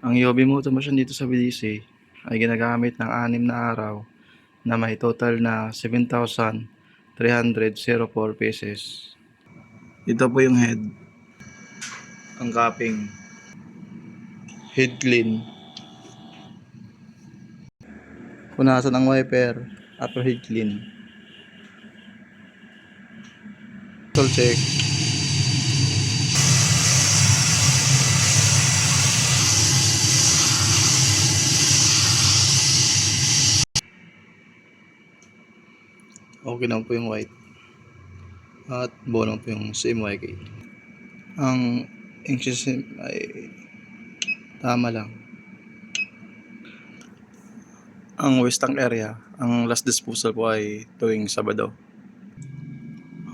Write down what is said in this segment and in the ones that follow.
Ang Yobi Motomotion dito sa Belize ay ginagamit ng 6 na araw na may total na 7,304 pieces. Ito po yung head, ang capping, head clean, punasan ng wiper, upper head clean, tool check, okay naman po yung white at buo naman po yung CMYK. Ang inches ay tama lang. Ang waste tank area, ang last disposal po ay tuwing Sabado.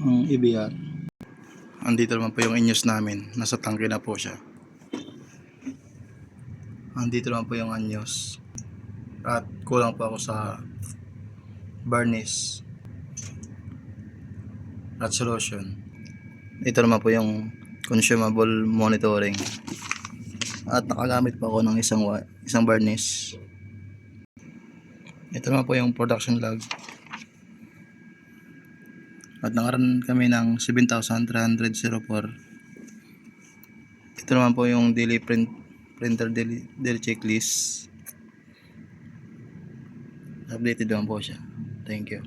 Ang EBR, andito naman po yung inyos namin, nasa tangke na po siya. Andito naman po yung anyos at kulang po ako sa varnish at solution. Ito naman po yung consumable monitoring at nakagamit po ako ng isang varnish. Ito naman po yung production log at nakaran kami ng 7,304. Ito naman po yung printer daily checklist. Updated naman po siya. Thank you.